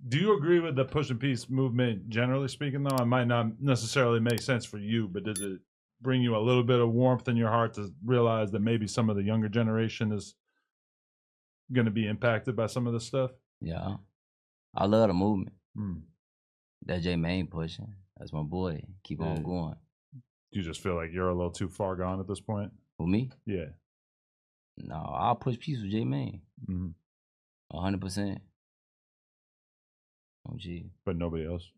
Do you agree with the push and peace movement, generally speaking, though? It might not necessarily make sense for you, but does it bring you a little bit of warmth in your heart to realize that maybe some of the younger generation is going to be impacted by some of this stuff? Yeah. I love the movement. Mm. That J Main pushing. That's my boy. Keep on going. Do you just feel like you're a little too far gone at this point? For me? Yeah. No, I'll push peace with J Main. 100%. Oh, gee. But nobody else.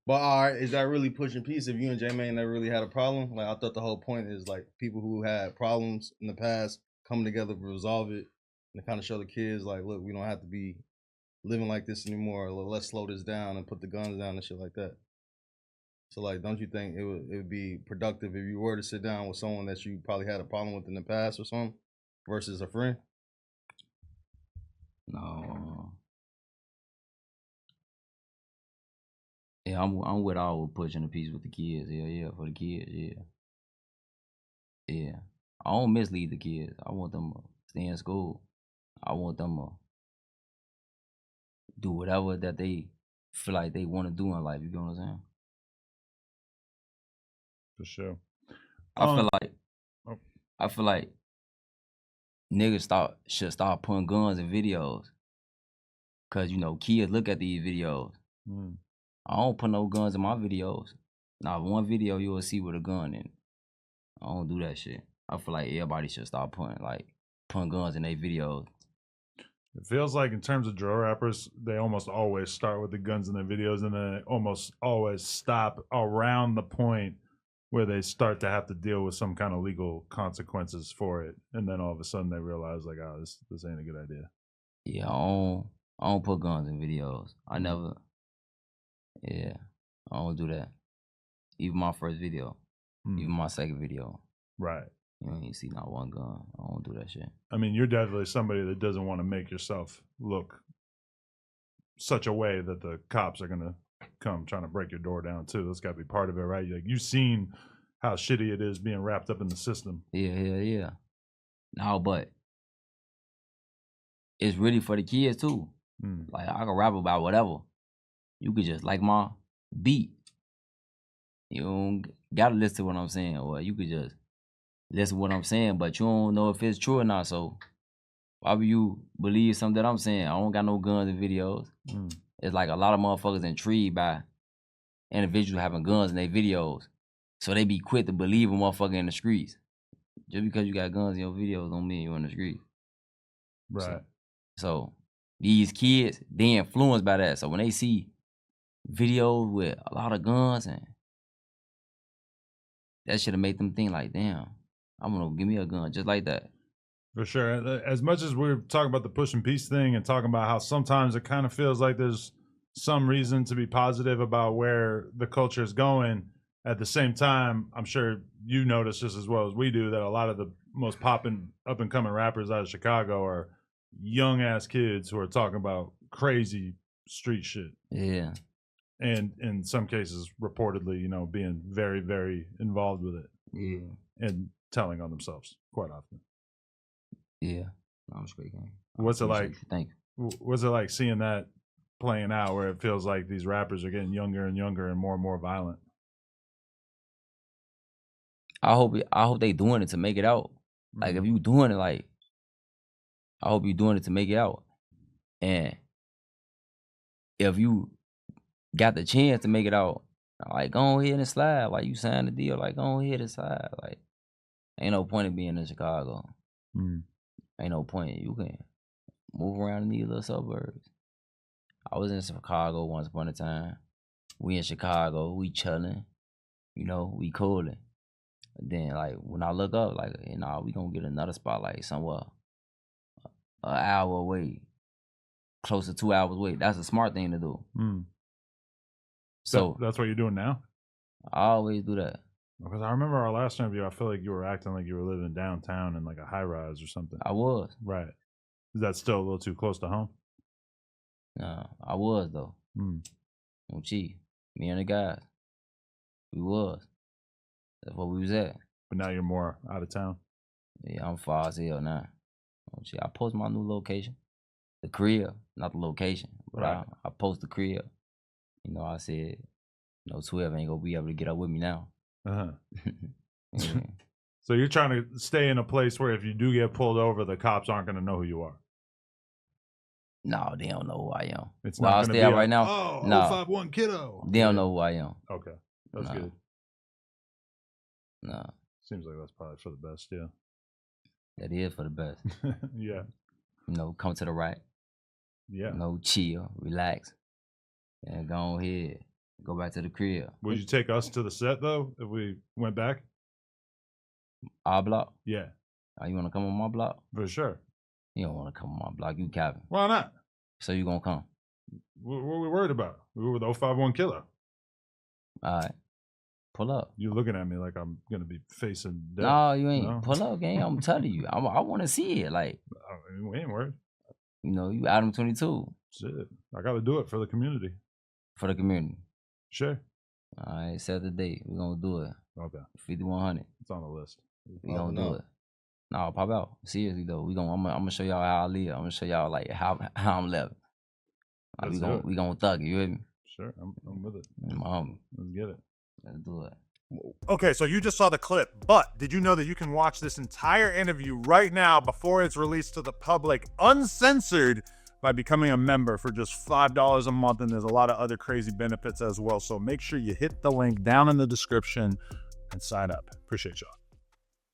But all right, is that really pushing peace if you and J Main never really had a problem? Like I thought the whole point is like people who had problems in the past come together to resolve it and to kind of show the kids like, look, we don't have to be living like this anymore. Let's slow this down and put the guns down and shit like that. So like, don't you think it would be productive if you were to sit down with someone that you probably had a problem with in the past or something versus a friend? No. Yeah, I'm with all pushing the peace with the kids. Yeah, for the kids, yeah. Yeah. I don't mislead the kids. I want them to stay in school. I want them to do whatever that they feel like they want to do in life. You know what I'm saying? For sure. I feel like niggas should start putting guns in videos. Cause you know, kids look at these videos. I don't put no guns in my videos. Not one video you will see with a gun in. I don't do that shit. I feel like everybody should start putting guns in their videos. It feels like in terms of drill rappers, they almost always start with the guns in their videos and then almost always stop around the point where they start to have to deal with some kind of legal consequences for it. And then all of a sudden they realize like, oh, this ain't a good idea. Yeah, I don't put guns in videos. I never. Yeah, I don't do that. Even my first video, even my second video. Right. You don't even see not one gun. I don't do that shit. I mean, you're definitely somebody that doesn't want to make yourself look such a way that the cops are going to come trying to break your door down too. That's got to be part of it, right? Like, you've seen how shitty it is being wrapped up in the system. Yeah. No, but it's really for the kids too. Like, I can rap about whatever. You could just like my beat. You don't gotta listen to what I'm saying, or you could just listen to what I'm saying, but you don't know if it's true or not. So why would you believe something that I'm saying? I don't got no guns in videos. It's like a lot of motherfuckers intrigued by individuals having guns in their videos. So they be quick to believe a motherfucker in the streets. Just because you got guns in your videos don't mean you're in the streets. Right. So these kids, they influenced by that. So when they see videos with a lot of guns, and that should have made them think like, damn, I'm gonna give me a gun just like that. For sure. As much as we're talking about the push and peace thing and talking about how sometimes it kind of feels like there's some reason to be positive about where the culture is going, at the same time, I'm sure you notice just as well as we do that a lot of the most popping up and coming rappers out of Chicago are young ass kids who are talking about crazy street shit. Yeah. And in some cases, reportedly, you know, being very, very involved with it. Yeah. And telling on themselves quite often. Yeah. No, I'm straight game. What's it like? Thank you. What's it like seeing that playing out where it feels like these rappers are getting younger and younger and more violent? I hope they doing it to make it out. Like, if you doing it, like, I hope you doing it to make it out. And if you got the chance to make it out, like, go ahead and slide. Like, you signed the deal, like, go ahead and slide. Like, ain't no point in being in Chicago. Ain't no point. You can move around in these little suburbs. I was in Chicago once upon a time. We in Chicago, we chilling. You know, we cooling. Then, like, when I look up, like, you know, we gonna get another spot, like, somewhere an hour away, close to 2 hours away. That's a smart thing to do. So that's what you're doing now? I always do that. Because I remember our last interview, I feel like you were acting like you were living downtown in like a high rise or something. I was. Right. Is that still a little too close to home? No, I was though. Oh, gee, me and the guys, we was. That's where we was at. But now you're more out of town? Yeah, I'm far as hell now. Oh, gee, I post my new location. the crib, not the location. But Right. I post the crib. You know, I said, 12 ain't gonna be able to get up with me now. Uh-huh. Yeah. So you're trying to stay in a place where if you do get pulled over, the cops aren't going to know who you are. No, they don't know who I am. It's Where not I gonna stay be at a, right now. Oh, No. 051 Kiddo. They don't know who I am. Okay, that's Nah. good. No, Seems like that's probably for the best. Yeah. that is for the best. Yeah. Come to the right. Yeah. Chill, relax, and go ahead, go back to the crib. Would you take us to the set though if we went back? Our block. Yeah, You want to come on my block? for sure. You don't want to come on my block. You Calvin. Why not? So you gonna come? What are we worried about? We were with 051 Kiddo. All right. Pull up. You looking at me like I'm gonna be facing death. No, you ain't. No? Pull up, gang. I'm telling you. I want to see it. Like, I mean, we ain't worried. you Adam 22 Shit, I got to do it for the community. for the community. Sure. All right, set the date. We're gonna do it. Okay, 5100. it's on the list. We gonna do it. No, pop out. Seriously though, I'm gonna show y'all how I live. I'm gonna show y'all like how I'm living. Like, Let's we gonna thug it. You hear me? Sure, I'm with it. My homie. Let's get it. Let's do it. Okay, so you just saw the clip, but did you know that you can watch this entire interview right now before it's released to the public, uncensored, by becoming a member for just $5 a month, and there's a lot of other crazy benefits as well. So make sure you hit the link down in the description and sign up. Appreciate y'all.